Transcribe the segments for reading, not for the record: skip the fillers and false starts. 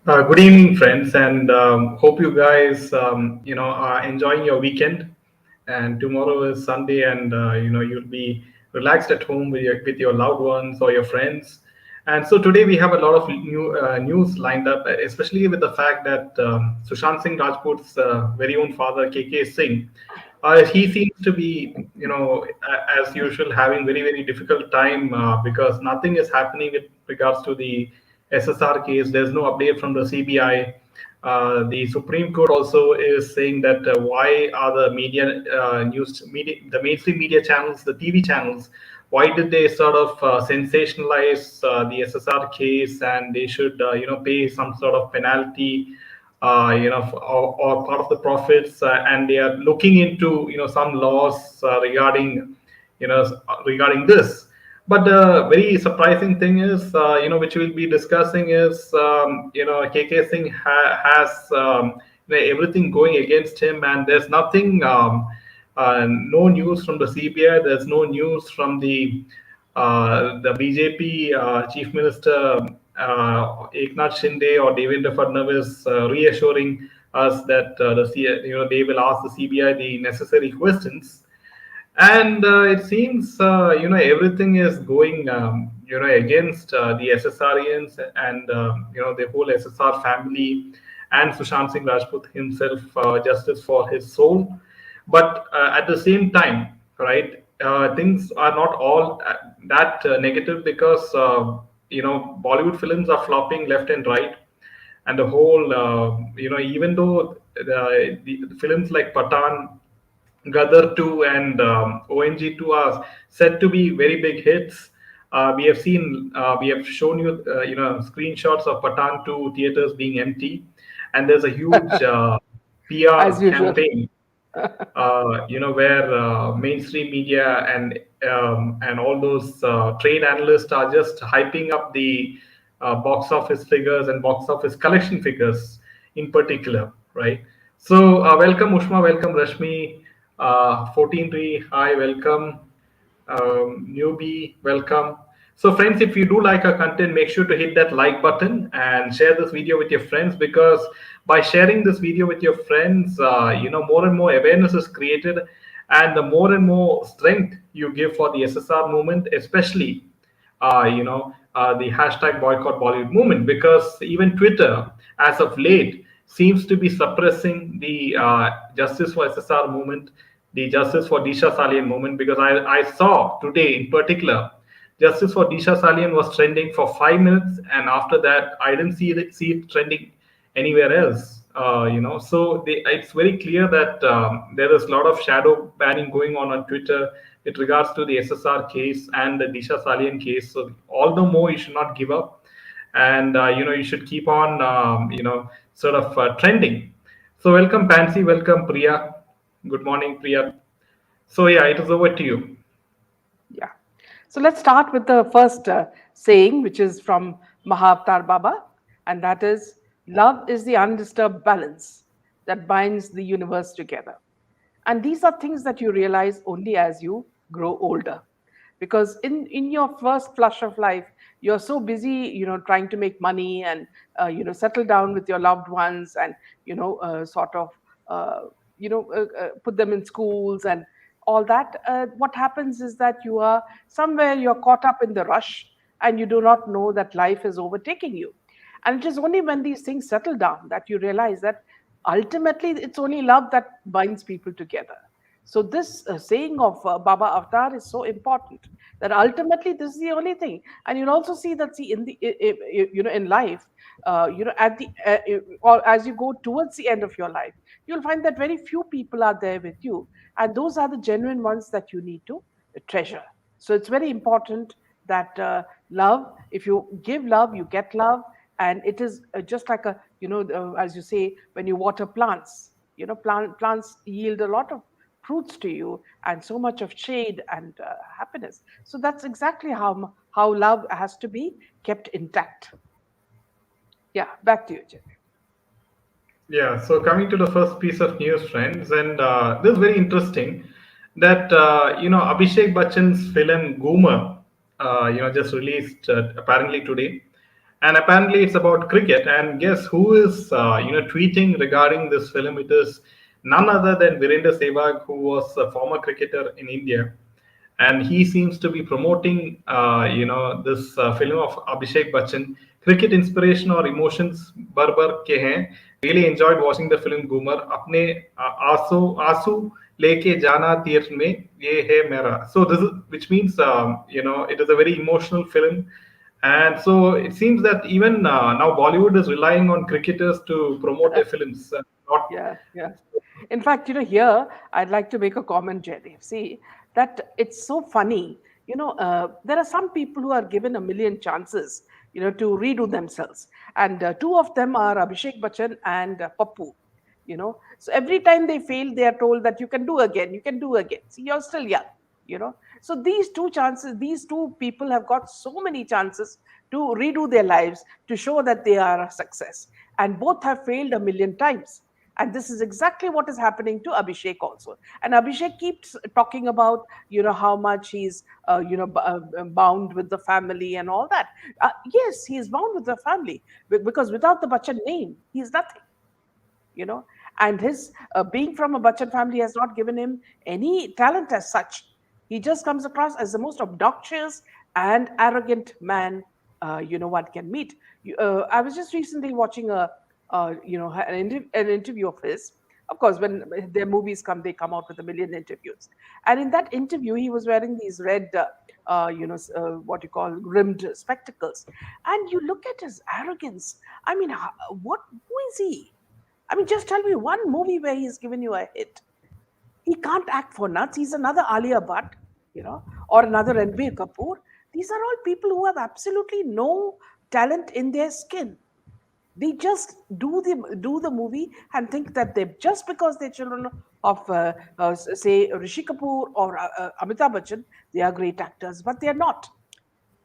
Good evening, friends, and hope you guys, are enjoying your weekend. And tomorrow is Sunday, and you'll be relaxed at home with your loved ones or your friends. And so today we have a lot of new news lined up, especially with the fact that Sushant Singh Rajput's very own father, KK Singh, he seems to be, as usual, having very difficult time because nothing is happening with regards to the SSR case. There's no update from the CBI. The Supreme Court also is saying that why are the the mainstream media channels, the TV channels, why did they sort of sensationalize the SSR case, and they should, pay some sort of penalty, or part of the profits, and they are looking into, some laws regarding this. But the very surprising thing is, which we'll be discussing is, KK Singh has everything going against him, and there's nothing, no news from the CBI. There's no news from the BJP Chief Minister Eknath Shinde or Devendra Fadnavis reassuring us that they will ask the CBI the necessary questions. And it seems everything is going against the SSRians and the whole SSR family and Sushant Singh Rajput himself, justice for his soul. But at the same time, right, things are not all that negative because Bollywood films are flopping left and right, and the whole even though the films like Patan, Gadar 2, and ONG 2 are said to be very big hits. We have shown you, screenshots of Patan 2 theaters being empty, and there's a huge As PR usual. campaign, where mainstream media and all those trade analysts are just hyping up the box office figures and box office collection figures in particular, right? So, welcome Ushma, welcome Rashmi, 14 hi, welcome. Newbie, welcome. So, friends, if you do like our content, make sure to hit that like button and share this video with your friends, because by sharing this video with your friends, more and more awareness is created, and the more and more strength you give for the SSR movement, especially the hashtag Boycott Bollywood movement, because even Twitter, as of late, seems to be suppressing the Justice for SSR movement, the Justice for Disha Salian movement, because I saw today in particular, Justice for Disha Salian was trending for 5 minutes, and after that, I didn't see it trending anywhere else. So it's very clear that there is a lot of shadow banning going on Twitter with regards to the SSR case and the Disha Salian case. So all the more you should not give up, and you should keep on sort of trending. So welcome Pansy, welcome Priya. Good morning, Priya. So yeah, it is over to you. Yeah. So let's start with the first saying, which is from Mahavatar Baba, and that is love is the undisturbed balance that binds the universe together. And these are things that you realize only as you grow older. Because in your first flush of life, you're so busy, trying to make money and, settle down with your loved ones and, sort of, uh, put them in schools and all that. What happens is that you are somewhere, you're caught up in the rush and you do not know that life is overtaking you. And it is only when these things settle down that you realize that ultimately it's only love that binds people together. So this saying of Baba Avatar is so important, that ultimately this is the only thing. And you'll also see that, see, in the in life, at the or as you go towards the end of your life, you'll find that very few people are there with you, and those are the genuine ones that you need to treasure. So it's very important that love, if you give love, you get love. And it is just like a, as you say, when you water plants, plants yield a lot of fruits to you and so much of shade and happiness. So that's exactly how love has to be kept intact. Yeah, back to you, Jay. Yeah, so coming to the first piece of news, friends, and this is very interesting that Abhishek Bachchan's film Goomer, just released apparently today, and apparently it's about cricket. And guess who is tweeting regarding this film? It is none other than Virender Sehwag, who was a former cricketer in India, and he seems to be promoting this film of Abhishek Bachchan, cricket inspiration or emotions barbar ke hain. Really enjoyed watching the film Goomer. Apne आंसू आंसू लेके जाना तीर में ये है मेरा. So this is, which means it is a very emotional film. And so it seems that even now Bollywood is relying on cricketers to promote their films. Not Yeah, yeah. In fact, here I'd like to make a comment, Jerry. See, that it's so funny. There are some people who are given a million chances, to redo themselves. And two of them are Abhishek Bachchan and Pappu. So every time they fail, they are told that you can do again, you can do again. See, you're still young. So these two people have got so many chances to redo their lives, to show that they are a success, and both have failed a million times. And this is exactly what is happening to Abhishek also. And Abhishek keeps talking about how much he's bound with the family and all that. Yes, he is bound with the family, because without the Bachchan name, he is nothing. you know and his being from a Bachchan family has not given him any talent as such. He just comes across as the most obnoxious and arrogant man one can meet. I was just recently watching an interview of his. Of course, when their movies come, they come out with a million interviews. And in that interview, he was wearing these red what you call rimmed spectacles. And you look at his arrogance. I mean, who is he? I mean, just tell me one movie where he's given you a hit. He can't act for nuts. He's another Alia Bhatt, or another Ranbir Kapoor. These are all people who have absolutely no talent in their skin. They just do the movie and think that they, just because they're children of say Rishi Kapoor or Amitabh Bachchan, they are great actors, but they are not.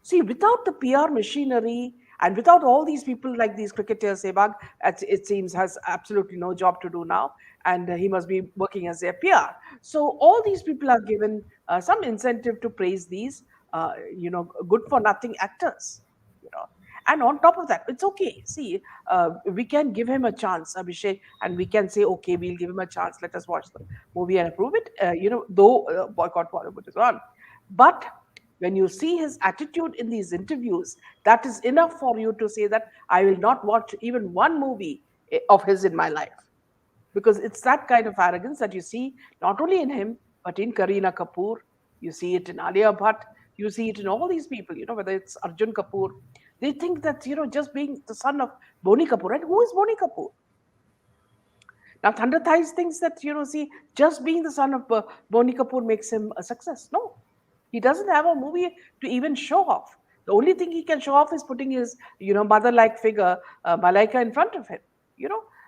See, without the PR machinery and without all these people like these cricketers, Sehwag, it seems, has absolutely no job to do now, and he must be working as their PR. So all these people are given some incentive to praise these, good for nothing actors. You know, and on top of that, it's okay. See, we can give him a chance, Abhishek, and we can say, okay, we'll give him a chance. Let us watch the movie and approve it. Though Boycott Bollywood is on, but when you see his attitude in these interviews, that is enough for you to say that I will not watch even one movie of his in my life. Because it's that kind of arrogance that you see not only in him, but in Kareena Kapoor, you see it in Alia Bhatt, you see it in all these people, whether it's Arjun Kapoor. They think that, just being the son of Boni Kapoor, right? Who is Boni Kapoor? Now, Thunder Thighs thinks that, see, just being the son of Boni Kapoor makes him a success. No, he doesn't have a movie to even show off. The only thing he can show off is putting his, mother-like figure, Malaika, in front of him.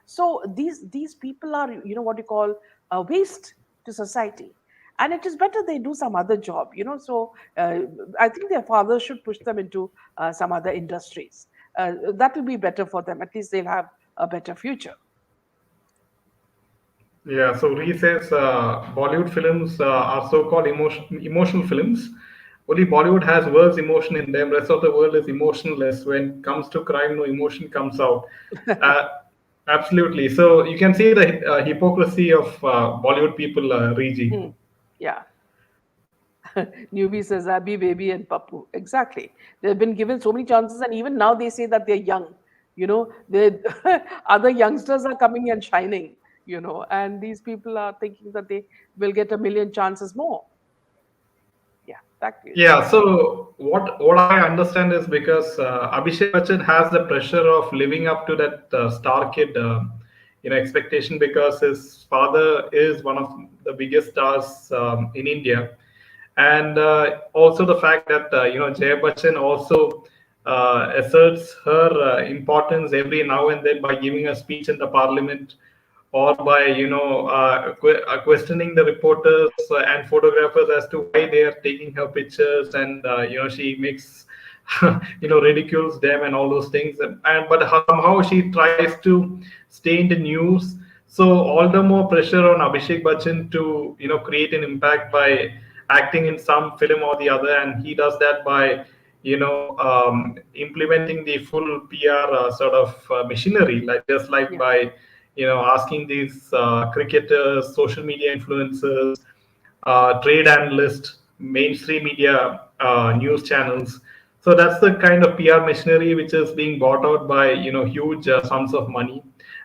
So these people are, what you call a waste to society, and it is better they do some other job. So I think their father should push them into some other industries. That will be better for them. At least they'll have a better future. Yeah, so he says Bollywood films are so-called emotional films. Only Bollywood has world's emotion in them. Rest of the world is emotionless. When it comes to crime, no emotion comes out. Uh, Absolutely. So you can see the hypocrisy of Bollywood people, Riji. Yeah. Newbie says Abby, Baby, and Pappu. Exactly. They've been given so many chances, and even now they say that they're young. The other youngsters are coming and shining. And these people are thinking that they will get a million chances more. Yeah, back to you. Yeah, so what I understand is because Abhishek Bachchan has the pressure of living up to that star kid, expectation, because his father is one of the biggest stars in India, and also the fact that Jaya Bachchan also asserts her importance every now and then by giving a speech in the parliament, or by questioning the reporters and photographers as to why they are taking her pictures, and she makes ridicules them and all those things, and but somehow she tries to stay in the news. So all the more pressure on Abhishek Bachchan to create an impact by acting in some film or the other, and he does that by implementing the full PR sort of machinery, like just like Yeah, by asking these cricketers, social media influencers, trade analysts, mainstream media, news channels. So that's the kind of PR machinery which is being bought out by huge sums of money,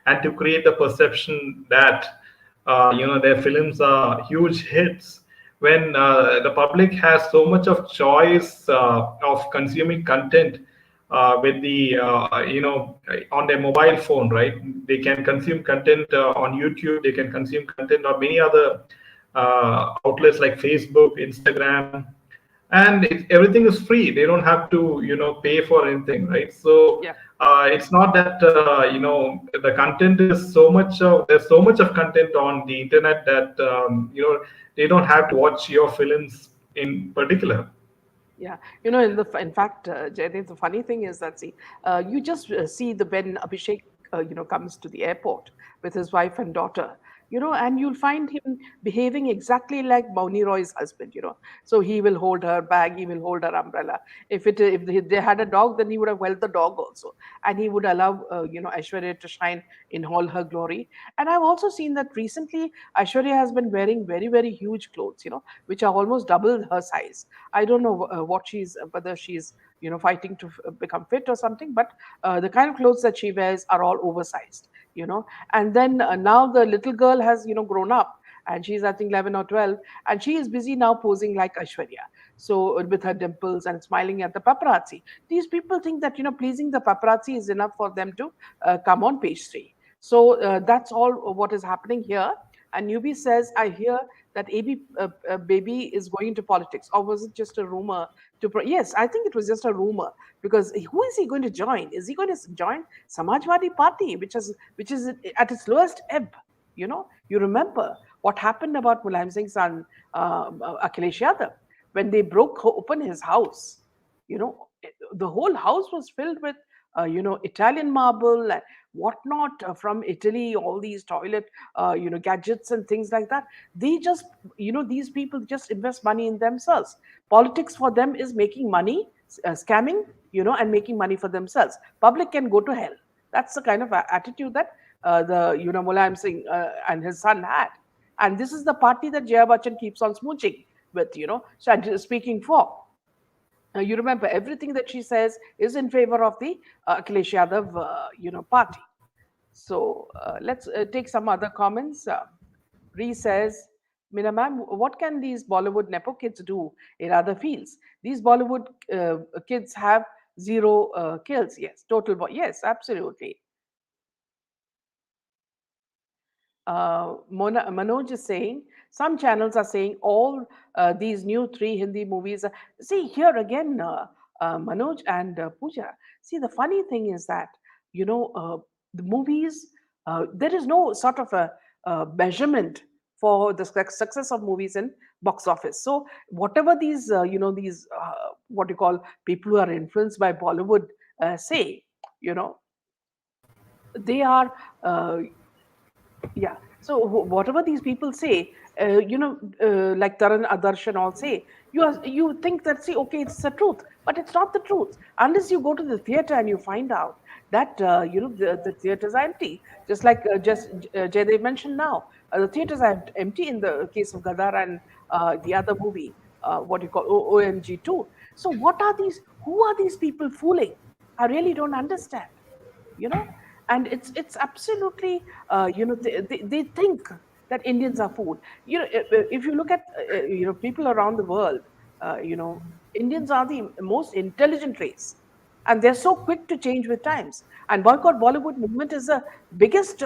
and to create the perception that their films are huge hits, when the public has so much of choice of consuming content with the on their mobile phone, right? They can consume content on YouTube, they can consume content on many other outlets like Facebook, Instagram, and everything is free. They don't have to pay for anything, right? So yeah. it's not that the content is so much of there's so much of content on the internet that they don't have to watch your films in particular. Yeah, in fact, Jaydev, the funny thing is that see, you just see the when Abhishek, comes to the airport with his wife and daughter, and you'll find him behaving exactly like Mauni Roy's husband. So he will hold her bag, he will hold her umbrella. If they had a dog, then he would have held the dog also, and he would allow Aishwarya to shine in all her glory. And I've also seen that recently Aishwarya has been wearing very very huge clothes, which are almost double her size. I don't know what whether she's fighting to become fit or something, but the kind of clothes that she wears are all oversized. And then now the little girl has grown up, and she's I think 11 or 12, and she is busy now posing like Aishwarya. So with her dimples and smiling at the paparazzi, these people think that pleasing the paparazzi is enough for them to come on page three. So that's all what is happening here. And Newbie says, I hear that baby is going into politics, or was it just a rumor? Yes, I think it was just a rumor, because who is he going to join? Is he going to join Samajwadi Party, which is at its lowest ebb? You remember what happened about Mulayam Singh's son, Akhilesh Yadav, when they broke open his house. The whole house was filled with Italian marble and whatnot from Italy, all these toilet gadgets and things like that. They just these people just invest money in themselves. Politics for them is making money, scamming, and making money for themselves. Public can go to hell. That's the kind of attitude that the Mulayam Singh and his son had. And this is the party that Jaya Bachchan keeps on smooching with. So speaking for, you remember everything that she says is in favor of the Akhilesh Yadav party. So let's take some other comments. Ree says, Mina ma'am, what can these Bollywood Nepo kids do in other fields? These Bollywood kids have zero kills. Yes, yes, absolutely. Manoj is saying some channels are saying all these new three Hindi movies. See here again, Manoj and Pooja. See, the funny thing is that the movies, there is no sort of a measurement for the success of movies in box office. So whatever these what you call people who are influenced by Bollywood say, you know they are yeah. So whatever these people say, like Taran Adarsh and all say, you think that see, okay, it's the truth, but it's not the truth unless you go to the theater and you find out that the theaters are empty. Just like Jaydev mentioned now, the theaters are empty in the case of Gadar and the other movie, what you call OMG 2. So what are these? Who are these people fooling? I really don't understand you know and it's absolutely they think that Indians are food. If you look at people around the world, Indians are the most intelligent race, and they're so quick to change with times. And Boycott Bollywood movement is the biggest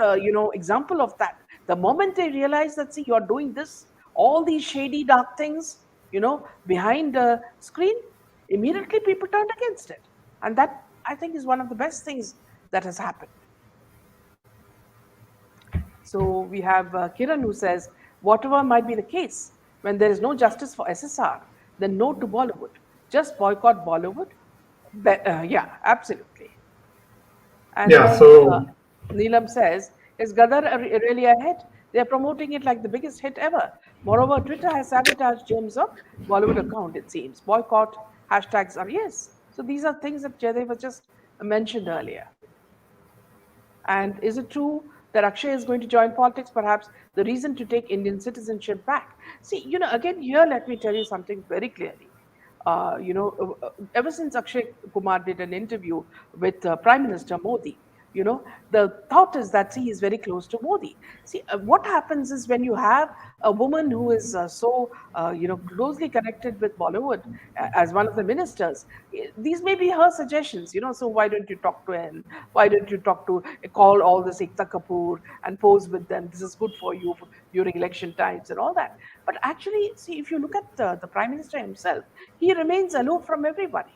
example of that. The moment they realize that, see, you're doing this, all these shady dark things behind the screen, immediately people turned against it. And that, I think, is one of the best things that has happened. So we have Kiran, who says, whatever might be the case, when there is no justice for SSR, then no to Bollywood. Just boycott Bollywood. Yeah, absolutely. And Yeah. then So Neelam says, is Gadar really a hit? They are promoting it like the biggest hit ever. Moreover, Twitter has sabotaged James' Bollywood account, it seems. Boycott hashtags are yes. So these are things that Jaydev was just mentioned earlier. And is it true that Akshay is going to join politics? Perhaps the reason to take Indian citizenship back. See, again, here, let me tell you something very clearly. Ever since Akshay Kumar did an interview with Prime Minister Modi, the thought is that he is very close to Modi. See, what happens is when you have a woman who is closely connected with Bollywood as one of the ministers, these may be her suggestions. So why don't you talk to him? Why don't you talk to call all this Ekta Kapoor and pose with them? This is good for you during election times and all that. But actually, see, if you look at the Prime Minister himself, he remains aloof from everybody.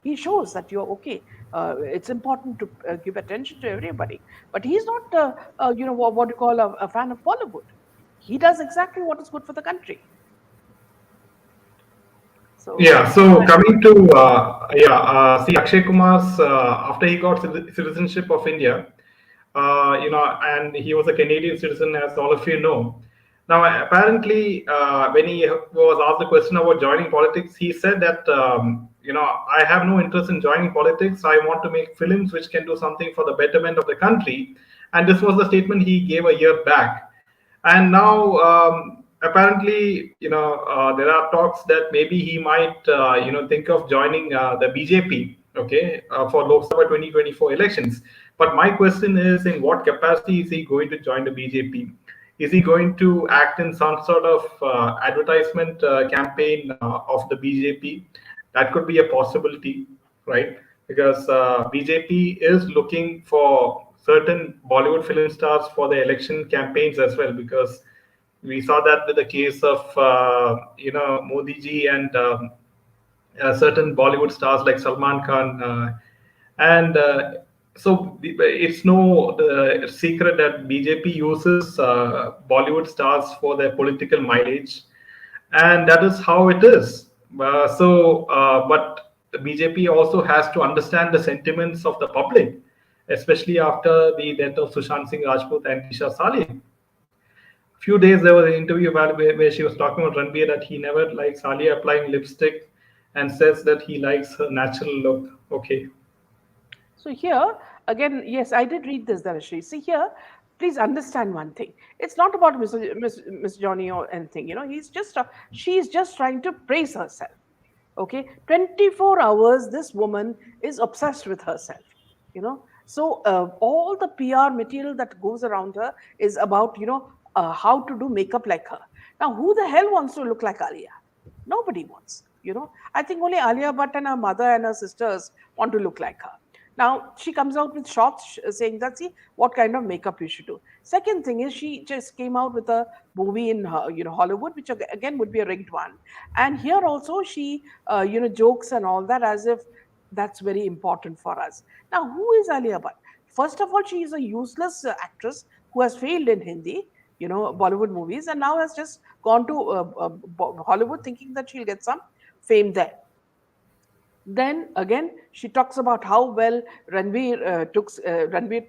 He shows that you're okay. It's important to give attention to everybody, but he's not, what you call a fan of Bollywood. He does exactly what is good for the country. So Yeah, so coming to see Akshay Kumar's after he got citizenship of India, and he was a Canadian citizen, as all of you know. Now, apparently, when he was asked the question about joining politics, he said that I have no interest in joining politics. I want to make films which can do something for the betterment of the country, and this was the statement he gave a year back. And now, apparently, there are talks that maybe he might, think of joining the BJP, okay, for Lok Sabha 2024 elections. But my question is, in what capacity is he going to join the BJP? Is he going to act in some sort of advertisement campaign of the BJP? That could be a possibility, right? Because BJP is looking for certain Bollywood film stars for the election campaigns as well. Because we saw that with the case of Modi ji and certain Bollywood stars like Salman Khan, and so it's no secret that BJP uses Bollywood stars for their political mileage, and that is how it is. But the BJP also has to understand the sentiments of the public, especially after the death of Sushant Singh Rajput and Tisha Saleh. Few days there was an interview where she was talking about Ranbir that he never likes Alia applying lipstick and says that he likes her natural look. Okay. So here again, yes, I did read this, Dhanashree. See here, please understand one thing. It's not about Miss Johnny or anything. She's just trying to praise herself. Okay, 24 hours. This woman is obsessed with herself. So all the PR material that goes around her is about how to do makeup like her. Now, who the hell wants to look like Alia? Nobody wants. I think only Alia Bhatt and her mother and her sisters want to look like her. Now she comes out with shots saying that, see what kind of makeup you should do. Second thing is she just came out with a movie in Hollywood, which again would be a rigged one. And here also she jokes and all that as if that's very important for us. Now who is Alia Bhatt? First of all, she is a useless actress who has failed in Hindi, Bollywood movies, and now has just gone to Hollywood thinking that she'll get some fame there. Then again, she talks about how well Ranveer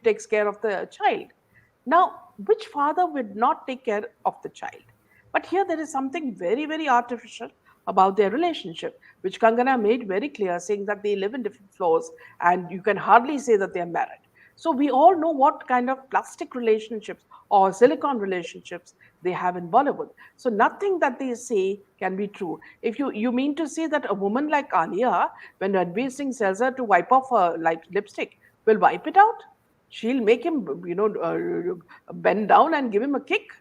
takes care of the child. Now, which father would not take care of the child? But here there is something very, very artificial about their relationship, which Kangana made very clear, saying that they live in different floors and you can hardly say that they are married. So we all know what kind of plastic relationships or silicon relationships they have in Bollywood. So nothing that they say can be true. If you mean to say that a woman like Alia, when Ranveer Singh tells her to wipe off her lipstick, will wipe it out? She'll make him, bend down and give him a kick.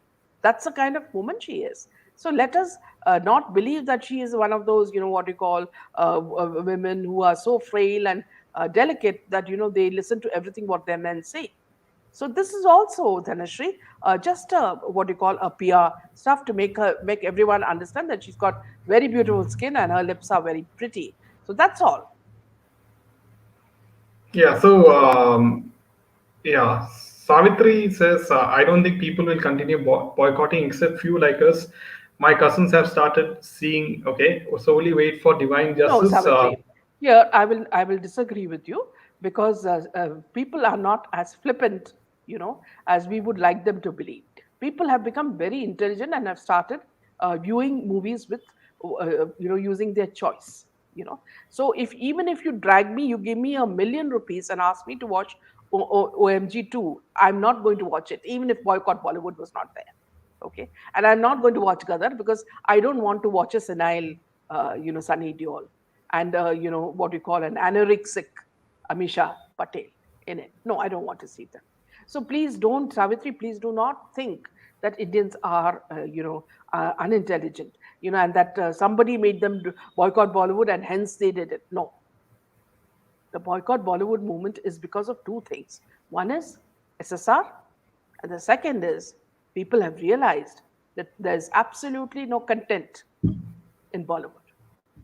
That's the kind of woman she is. So let us not believe that she is one of those, what you call women who are so frail and delicate that they listen to everything what their men say. So this is also, Dhanashree, just what you call a PR stuff to make everyone understand that she's got very beautiful skin and her lips are very pretty. So that's all. Yeah. So yeah, Savitri says, I don't think people will continue boycotting except few like us. My cousins have started seeing. Okay, solely wait for divine No, justice. Savitri. Here, I will disagree with you because people are not as flippant, as we would like them to believe. People have become very intelligent and have started viewing movies with, using their choice. So if even if you drag me, you give me ₹1 million and ask me to watch OMG 2, I'm not going to watch it, even if Boycott Bollywood was not there. Okay, and I'm not going to watch Gadar because I don't want to watch a senile, Sunny Deol, and what we call an anorexic Amisha Patel in it. No, I don't want to see them. So please don't, Savitri. Please do not think that Indians are, unintelligent, and that somebody made them boycott Bollywood and hence they did it. No, the boycott Bollywood movement is because of two things. One is SSR, and the second is people have realized that there's absolutely no content in Bollywood.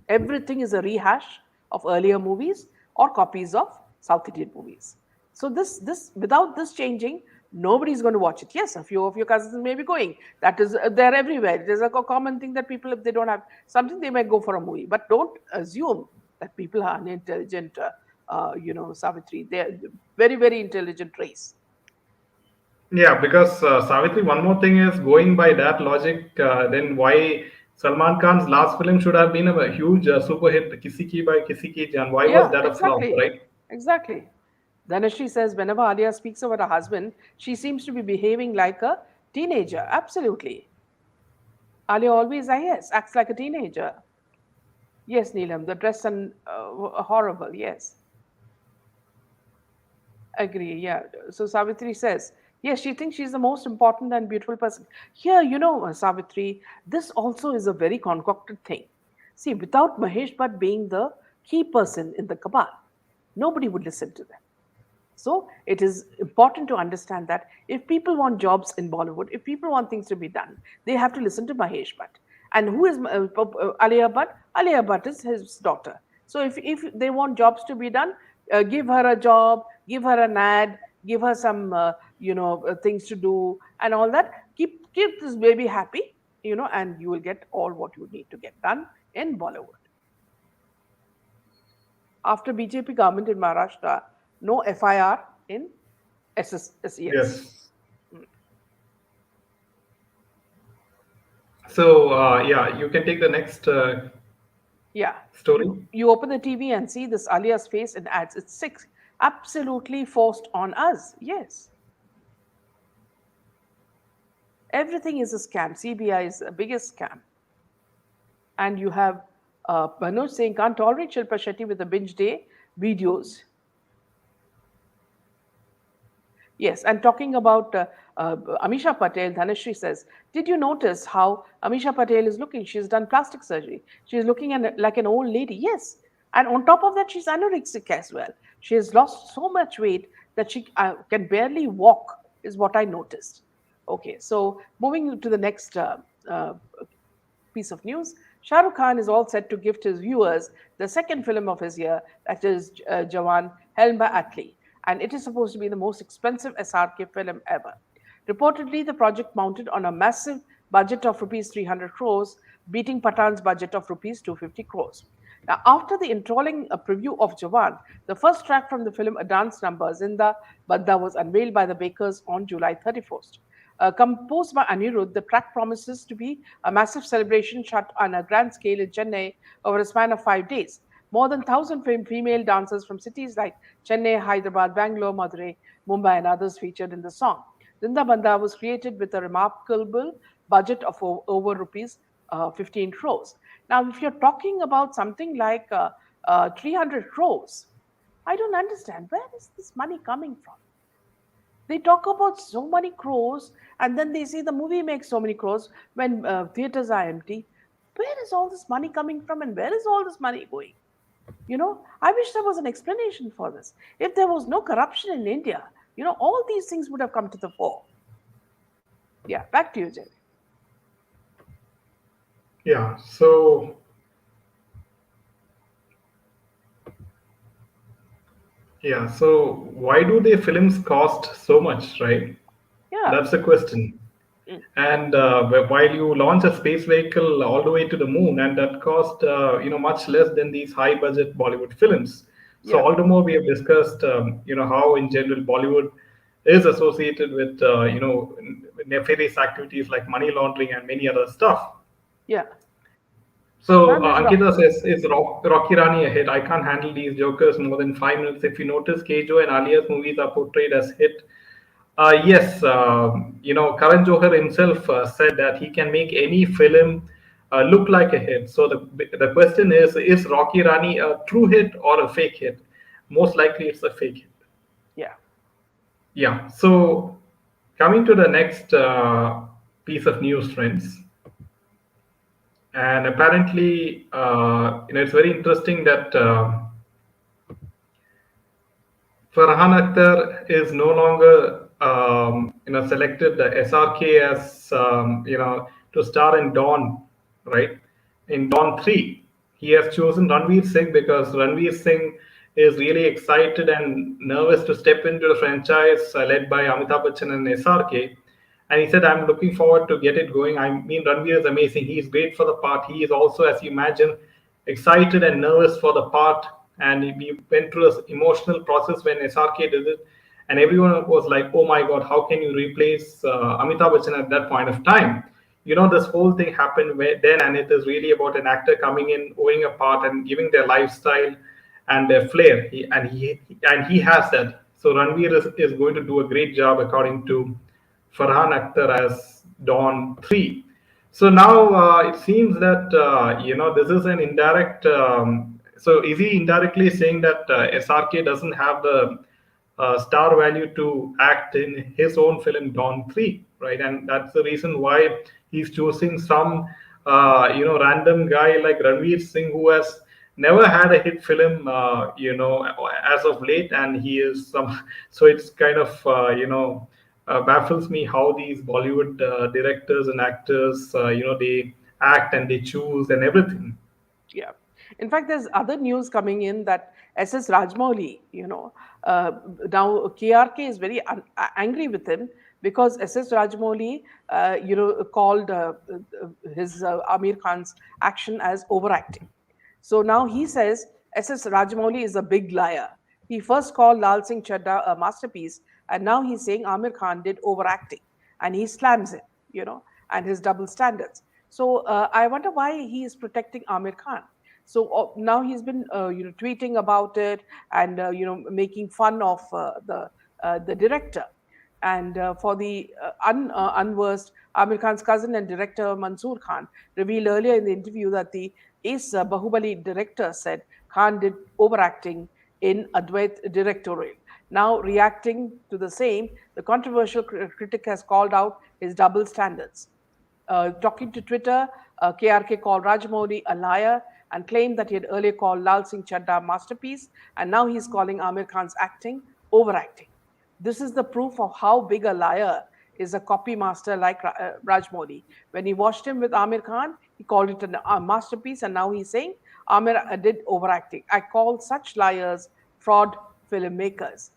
Everything is a rehash of earlier movies or copies of South Indian movies. So this without this changing, nobody's going to watch it. Yes, a few of your cousins may be going. That is, they're everywhere. There's a common thing that people, if they don't have something, they may go for a movie. But don't assume that people are unintelligent. Savitri, they're very, very intelligent race. Yeah, because Savitri, one more thing is going by that logic, then why Salman Khan's last film should have been a huge super hit, Kisi Ki by Kisi Ki Jaan. Why was Yeah, that a flop, exactly. right? Exactly. Dhanashri says whenever Alia speaks about her husband, she seems to be behaving like a teenager. Absolutely. Alia always, yes, acts like a teenager. Yes, Neelam, the dress and horrible. Yes, agree. Yeah. So Savitri says, yes, she thinks she's the most important and beautiful person. Here, Savitri, this also is a very concocted thing. See, without Mahesh Bhatt being the key person in the cabal, nobody would listen to them. So it is important to understand that if people want jobs in Bollywood, if people want things to be done, they have to listen to Mahesh Bhatt. And who is Alia Bhatt? Alia Bhatt is his daughter. So if they want jobs to be done, give her a job, give her an ad, give her some things to do and all that. Keep this baby happy, and you will get all what you need to get done in Bollywood. After BJP government in Maharashtra, no FIR in SSS. Yes. So, yeah, you can take the next Yeah, story. you open the TV and see this Alia's face in ads. It's six, absolutely forced on us. Yes, everything is a scam. CBI is the biggest scam, and you have Manoj saying can't tolerate Shilpa Shetty with the binge day videos. Yes, and talking about Amisha Patel, Dhanashri says, did you notice how Amisha Patel is looking? She's done plastic surgery. She's looking like an old lady. Yes. And on top of that, she's anorexic as well. She has lost so much weight that she can barely walk, is what I noticed. Okay, so moving to the next piece of news. Shah Rukh Khan is all set to gift his viewers the second film of his year, that is Jawan, helmed by Atlee, and it is supposed to be the most expensive SRK film ever. Reportedly, the project mounted on a massive budget of rupees 300 crores, beating Pathan's budget of rupees 250 crores. Now, after the enthralling preview of Jawan, the first track from the film, A Dance Number, Zinda Badda, was unveiled by the Bakers on July 31st. Composed by Anirudh, the track promises to be a massive celebration shot on a grand scale in Chennai over a span of 5 days. More than 1,000 female dancers from cities like Chennai, Hyderabad, Bangalore, Madurai, Mumbai, and others featured in the song. Zinda Banda was created with a remarkable budget of over rupees 15 crores. Now, if you're talking about something like 300 crores, I don't understand where is this money coming from? They talk about so many crores and then they say the movie makes so many crores when theaters are empty. Where is all this money coming from and where is all this money going? I wish there was an explanation for this. If there was no corruption in India, all these things would have come to the fore. Yeah, back to you, Jay. Yeah. So, yeah. So, why do their films cost so much, right? Yeah. That's the question. Mm. And while you launch a space vehicle all the way to the moon, and that cost much less than these high budget Bollywood films. So Yeah. all the more we have discussed how in general Bollywood is associated with nefarious activities like money laundering and many other stuff. Yeah. So Ma'am, is Ankita says, is Rocky Rani a hit? I can't handle these jokers more than 5 minutes. If you notice, Kejo and Alia's movies are portrayed as hit. Yes, Karan Johar himself said that he can make any film look like a hit. So the question is Rocky Rani a true hit or a fake hit? Most likely, it's a fake hit. yeah, Yeah. So coming to the next piece of news, friends, and apparently, it's very interesting that. Farhan Akhtar is no longer, selected the SRK as, to star in Dawn, right? In Dawn 3. He has chosen Ranveer Singh because Ranveer Singh is really excited and nervous to step into the franchise led by Amitabh Bachchan and SRK. And he said, I'm looking forward to get it going. I mean, Ranveer is amazing. He is great for the part. He is also, as you imagine, excited and nervous for the part. And we went through this emotional process when SRK did it. And everyone was like, oh my God, how can you replace Amitabh Bachchan at that point of time? This whole thing happened then, and it is really about an actor coming in, owing a part, and giving their lifestyle and their flair. He has that. So Ranveer is going to do a great job, according to Farhan Akhtar, as Dawn 3. So now it seems that this is an indirect. So is he indirectly saying that SRK doesn't have the star value to act in his own film Dawn 3, right? And that's the reason why he's choosing some random guy like Ranveer Singh, who has never had a hit film, as of late, and he is some. So it's kind of baffles me how these Bollywood directors and actors, they act and they choose and everything. yeah. In fact, there's other news coming in that SS Rajmouli, uh, now KRK is very angry with him because SS Rajmouli, called his Amir Khan's action as overacting. So now he says SS Rajamouli is a big liar. He first called Lal Singh Chadda a masterpiece, and now he's saying Amir Khan did overacting, and he slams him, and his double standards. So I wonder why he is protecting Amir Khan. So now he's been, tweeting about it and making fun of the director. And for the unversed, Amir Khan's cousin and director Mansoor Khan revealed earlier in the interview that the Ace Bahubali director said Khan did overacting in Advait directorial. Now, reacting to the same, the controversial critic has called out his double standards. Talking to Twitter, KRK called Rajamouli a liar and claimed that he had earlier called Lal Singh Chadda a masterpiece, and now he's calling Amir Khan's acting overacting. This is the proof of how big a liar is a copy master like Rajmouli. When he watched him with Amir Khan, he called it a masterpiece, and now he's saying Amir did overacting. I call such liars fraud filmmakers.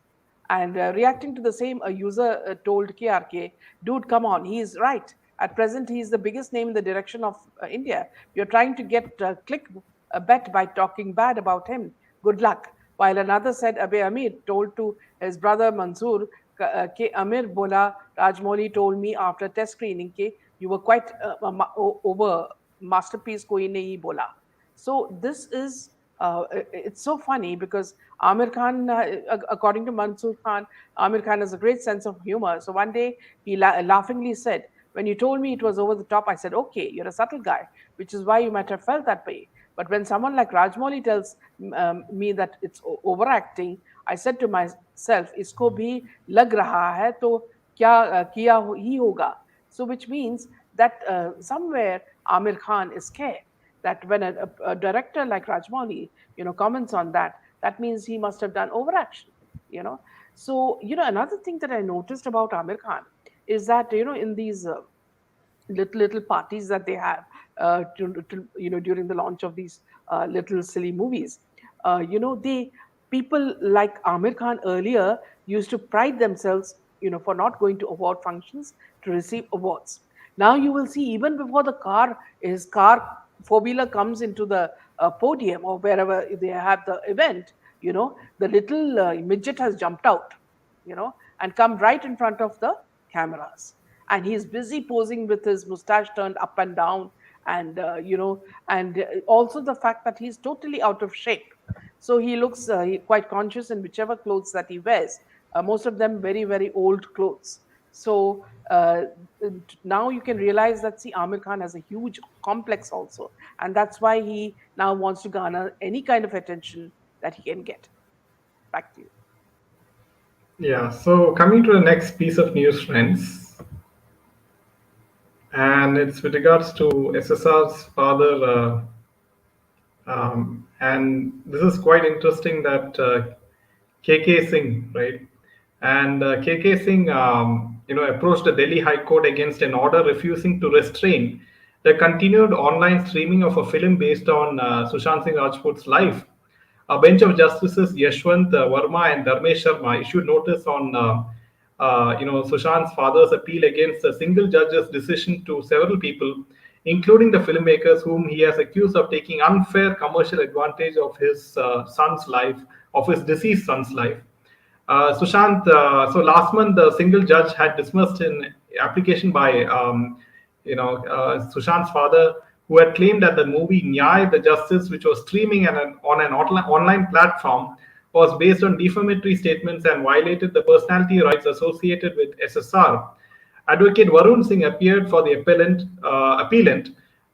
And reacting to the same, a user told KRK, dude, come on, he's right. At present, he is the biggest name in the direction of India. You're trying to get click a bet by talking bad about him. Good luck. While another said, Abe Amir told to his brother Mansoor, Ke Amir bola, Rajmouli told me after test screening ke you were quite over masterpiece koi nahi bola. So this is it's so funny because Amir Khan, according to Mansoor Khan, Amir Khan has a great sense of humor. So one day he laughingly said, "When you told me it was over the top, I said, okay, you're a subtle guy, which is why you might have felt that way. But when someone like Rajmouli tells me that it's overacting, I said to myself, isko bhi lag raha hai, to kya kiya hi hoga." So which means that somewhere Amir Khan is scared that when a director like Rajmouli, comments on that, that means he must have done overaction, you know. So, another thing that I noticed about Amir Khan is that, in these little parties that they have, during the launch of these little silly movies, they people like Amir Khan earlier used to pride themselves, for not going to award functions to receive awards. Now you will see even before his car four-wheeler comes into the podium or wherever they have the event, the little midget has jumped out, and come right in front of the cameras. And he's busy posing with his mustache turned up and down. and and also the fact that he's totally out of shape. So he looks quite conscious in whichever clothes that he wears. Most of them very very old clothes. So now you can realize that, see, Amir Khan has a huge complex also, and that's why he now wants to garner any kind of attention that he can get. Back to you. Yeah. So coming to the next piece of news, friends, and it's with regards to SSR's father. And this is quite interesting that KK Singh, right? And KK Singh, approached the Delhi High Court against an order refusing to restrain the continued online streaming of a film based on Sushant Singh Rajput's life. A bench of justices Yashwant Verma and Dharmesh Sharma issued notice on Sushant's father's appeal against a single judge's decision to several people, including the filmmakers whom he has accused of taking unfair commercial advantage of his son's life, of his deceased son's life. Sushant, so last month the single judge had dismissed an application by Sushant's father, who had claimed that the movie Nyay the Justice, which was streaming on an online platform, was based on defamatory statements and violated the personality rights associated with SSR. Advocate Varun Singh appeared for the appellant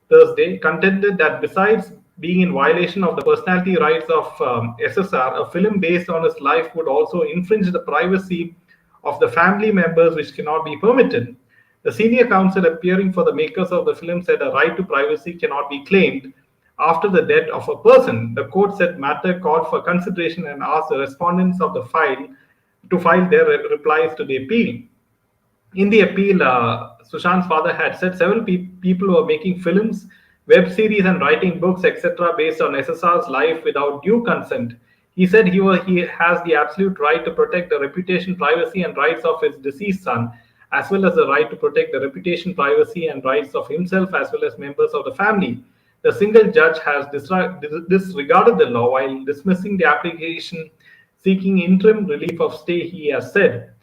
Thursday, contended that besides being in violation of the personality rights of SSR, a film based on his life would also infringe the privacy of the family members, which cannot be permitted. The senior counsel appearing for the makers of the film said a right to privacy cannot be claimed after the death of a person. The court said matter called for consideration and asked the respondents of the file to file their replies to the appeal. In the appeal, Sushant's father had said several people were making films, web series, and writing books, etc., based on SSR's life without due consent. He said he has the absolute right to protect the reputation, privacy, and rights of his deceased son, as well as the right to protect the reputation, privacy, and rights of himself, as well as members of the family. The single judge has disregarded the law while dismissing the application seeking interim relief of stay, he has said.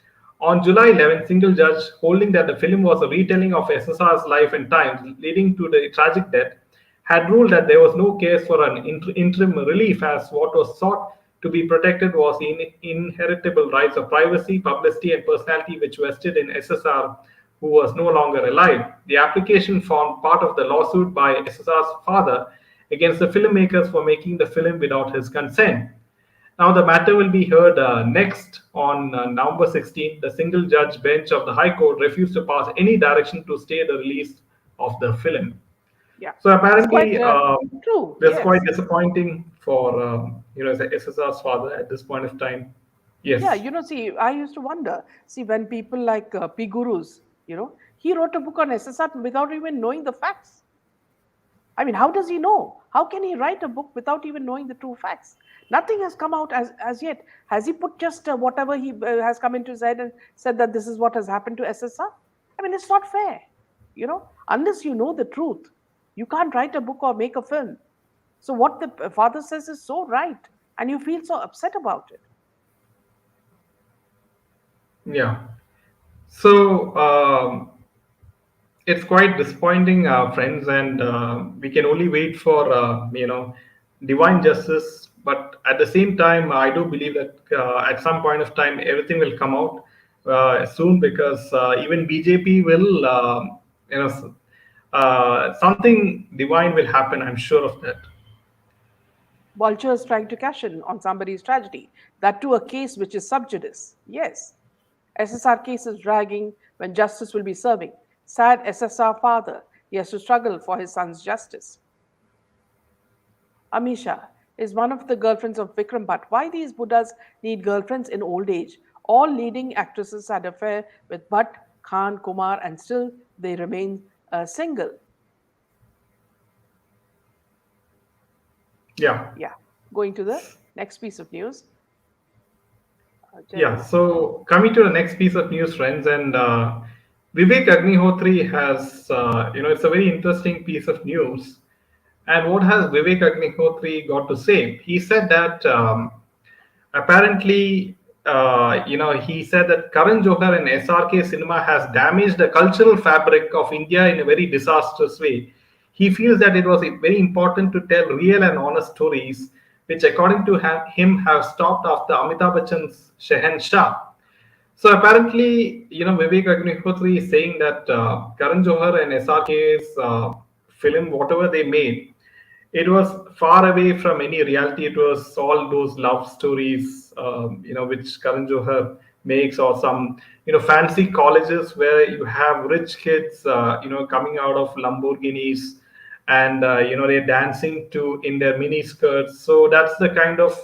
On July 11th, single judge holding that the film was a retelling of SSR's life and times leading to the tragic death had ruled that there was no case for an interim relief, as what was sought to be protected was the inheritable rights of privacy, publicity, and personality which vested in SSR, who was no longer alive. The application formed part of the lawsuit by SSR's father against the filmmakers for making the film without his consent. Now, the matter will be heard next on November 16th. The single judge bench of the High Court refused to pass any direction to stay the release of the film. Yeah, So it's quite apparently, true. that's quite Yes. disappointing for SSR's father at this point of time. Yeah, Yes. see, I used to wonder. See, when people like P. Gurus, he wrote a book on SSR without even knowing the facts. I mean, how does he know? How can he write a book without even knowing the true facts? Nothing has come out as yet. Has he put just whatever he has come into his head and said that this is what has happened to SSR? I mean, it's not fair. Unless you know the truth, you can't write a book or make a film. So what the father says is so right, and you feel so upset about it. Yeah. So it's quite disappointing, friends, and we can only wait for divine justice. But at the same time, I do believe that at some point of time, everything will come out soon, because even BJP will, something divine will happen. I'm sure of that. Vultures trying to cash in on somebody's tragedy. That too a case which is sub judice. Yes. SSR case is dragging when justice will be serving. Sad SSR father. He has to struggle for his son's justice. Amisha is one of the girlfriends of Vikram Bhatt. Why these Buddhas need girlfriends in old age? All leading actresses had affair with Bhatt, Khan, Kumar, and still they remain single. Yeah. Yeah. Going to the next piece of news. Yeah, so coming to the next piece of news, friends, and Vivek Agnihotri has, it's a very interesting piece of news. And what has Vivek Agnihotri got to say? He said that apparently, he said that Karan Johar and SRK cinema has damaged the cultural fabric of India in a very disastrous way. he feels that it was very important to tell real and honest stories, which, according to him, have stopped after Amitabh Bachchan's Shehenshah. So apparently, Vivek Agnihotri is saying that Karan Johar and SRK's film, whatever they made, it was far away from any reality. It was all those love stories, which Karan Johar makes, or some, fancy colleges where you have rich kids, coming out of Lamborghinis, and they're dancing to in their mini skirts. So that's the kind of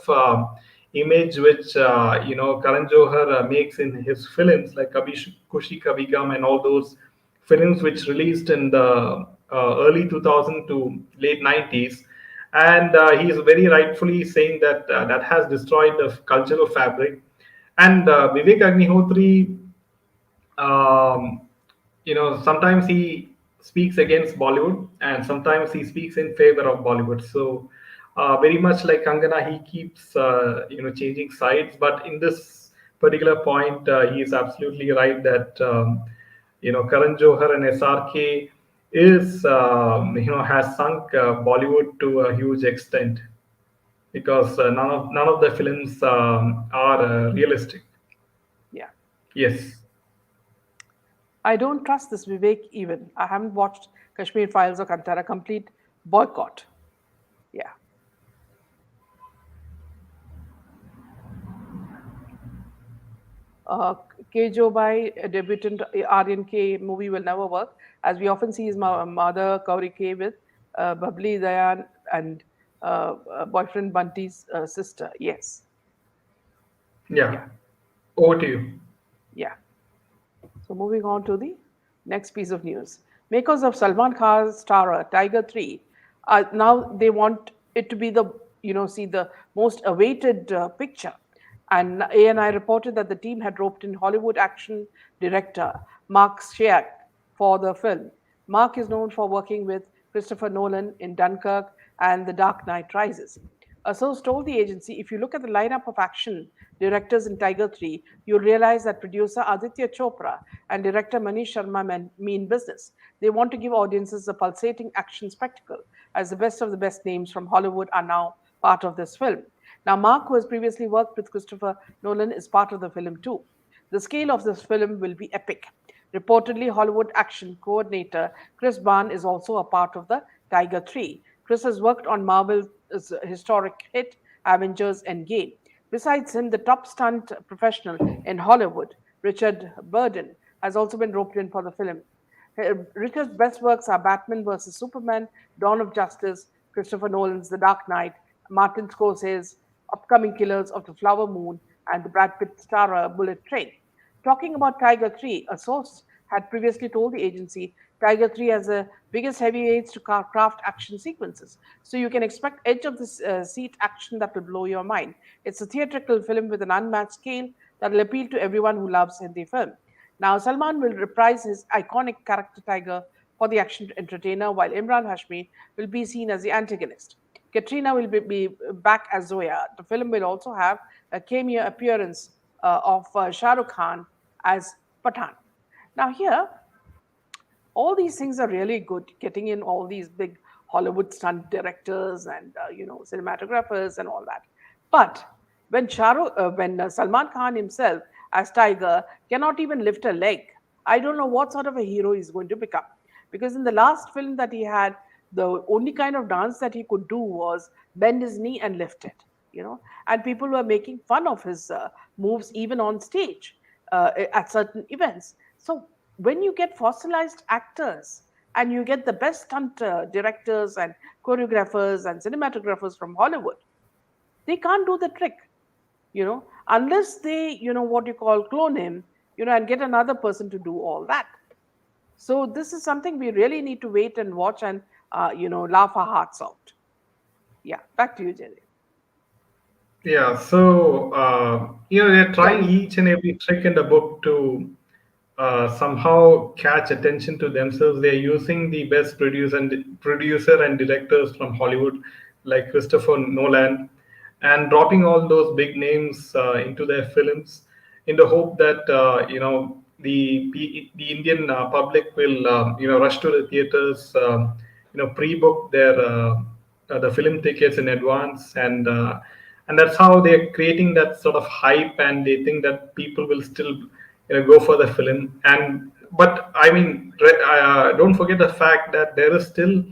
image which Karan Johar makes in his films like Kushi Kabhi Gum and all those films which released in the early 2000 to late 90s. And he is very rightfully saying that that has destroyed the cultural fabric. And Vivek Agnihotri, um, sometimes he speaks against Bollywood, and sometimes he speaks in favor of Bollywood. So very much like Kangana, he keeps changing sides. But in this particular point, he is absolutely right that Karan Johar and SRK is has sunk Bollywood to a huge extent, because none of the films are realistic. Yeah. Yes. I don't trust this Vivek even. I haven't watched Kashmir Files or Kantara. Complete boycott. Yeah. uh, Kejo by debutant Aryan K movie will never work, as we often see his mother Kauri K with Babli Dayan and boyfriend Bunty's sister. Yes, Yeah. yeah, Over to you. yeah. So moving on to the next piece of news. Makers of Salman Khan's star Tiger 3, now they want it to be the, see the most awaited picture. And ANI reported that the team had roped in Hollywood action director Mark Sheak for the film. Mark is known for working with Christopher Nolan in Dunkirk and The Dark Knight Rises. A source told the agency, if you look at the lineup of action directors in Tiger 3, you'll realize that producer Aditya Chopra and director Manish Sharma mean business. They want to give audiences a pulsating action spectacle, as the best of the best names from Hollywood are now part of this film. Now, Mark, who has previously worked with Christopher Nolan, is part of the film too. The scale of this film will be epic. Reportedly, Hollywood action coordinator Chris Barn is also a part of the Tiger 3. Chris has worked on Marvel's historic hit Avengers Endgame. Besides him, the top stunt professional in Hollywood, Richard Burden, has also been roped in for the film. Richard's best works are Batman vs. Superman, Dawn of Justice, Christopher Nolan's The Dark Knight, Martin Scorsese's upcoming Killers of the Flower Moon, and the Brad Pitt starrer Bullet Train. Talking about Tiger 3, a source had previously told the agency Tiger 3 has the biggest heavyweights to craft action sequences. So you can expect edge of the seat action that will blow your mind. It's a theatrical film with an unmatched scale that will appeal to everyone who loves Hindi film. Now, Salman will reprise his iconic character Tiger for the action entertainer, while Imran Hashmi will be seen as the antagonist. Katrina will be back as Zoya. The film will also have a cameo appearance of Shah Rukh Khan as Pathan. Now, here, all these things are really good, getting in all these big Hollywood stunt directors and cinematographers and all that. But when Salman Khan himself as Tiger cannot even lift a leg, I don't know what sort of a hero he's going to become. Because in the last film that he had, the only kind of dance that he could do was bend his knee and lift it, and people were making fun of his moves even on stage at certain events. So when you get fossilized actors and you get the best stunt directors and choreographers and cinematographers from Hollywood, they can't do the trick, unless they, what you call clone him, and get another person to do all that. So this is something we really need to wait and watch and, laugh our hearts out. Yeah, back to you, Jerry. Yeah, so they're Yeah, trying each and every trick in the book to somehow catch attention to themselves. They're using the best producer and directors from Hollywood, like Christopher Nolan, and dropping all those big names into their films in the hope that the Indian public will rush to the theaters. pre-book their the film tickets in advance, and that's how they're creating that sort of hype, and they think that people will still go for the film. And but I mean, don't forget the fact that there is still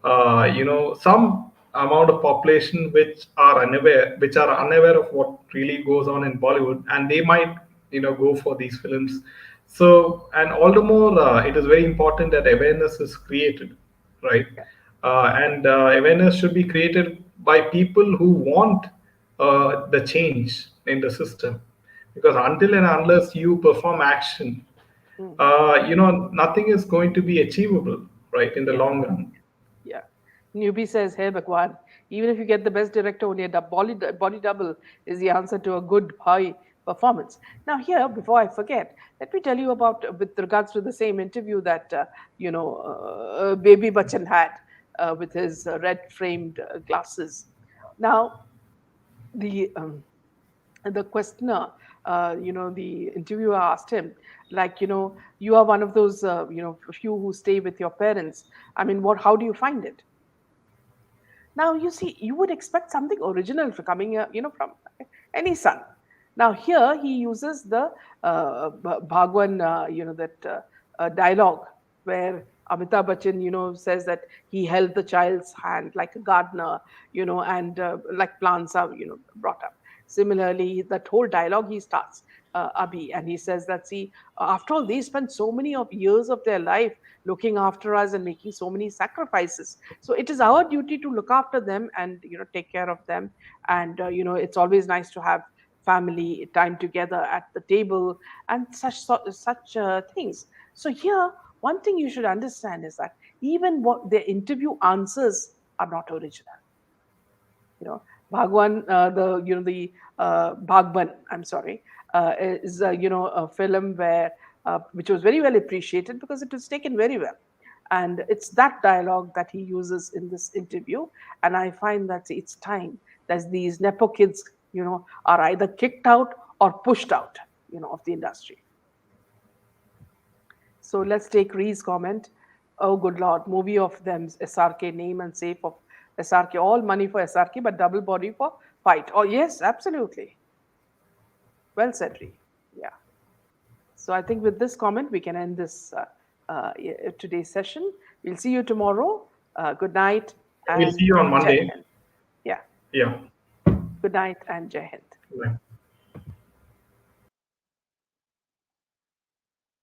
some amount of population which are unaware of what really goes on in Bollywood, and they might go for these films. So, and all the more, it is very important that awareness is created, right? Yeah. And awareness should be created by people who want the change in the system, because until and unless you perform action, Mm. nothing is going to be achievable, right, in the Yeah. long run. Yeah. Newbie says, "Hey, Bhagwan, even if you get the best director, only a body double is the answer to a good high performance." Now, here, before I forget, let me tell you about, with regards to the same interview that, Baby Bachchan had with his red framed glasses. Now, the questioner, the interviewer asked him, like, you are one of those, few who stay with your parents. I mean, how do you find it? Now, you see, you would expect something original for coming, from any son. Now, here he uses the Bhagwan, that dialogue where Amitabh Bachchan, says that he held the child's hand like a gardener, and like plants are, brought up. Similarly, that whole dialogue he starts, Abhi, and he says that, see, after all, they spent so many of years of their life looking after us and making so many sacrifices. So it is our duty to look after them and take care of them. And it's always nice to have family time together at the table and such things. So here, one thing you should understand is that even what their interview answers are not original. Bhagwan, the Bhagwan, I'm sorry, is a film where which was very well appreciated because it was taken very well, and it's that dialogue that he uses in this interview. And I find that it's time that these nepo kids, are either kicked out or pushed out, of the industry. So let's take Ree's comment. Oh, good Lord, movie of them, SRK, name and safe of SRK. All money for SRK, but double body for fight. Oh, yes, absolutely. Well said, Ree. Yeah. So I think with this comment, we can end this today's session. We'll see you tomorrow. Good night We'll see and you on Jai Monday. Hind. Yeah. Yeah. Good night and Jai Hind. Right.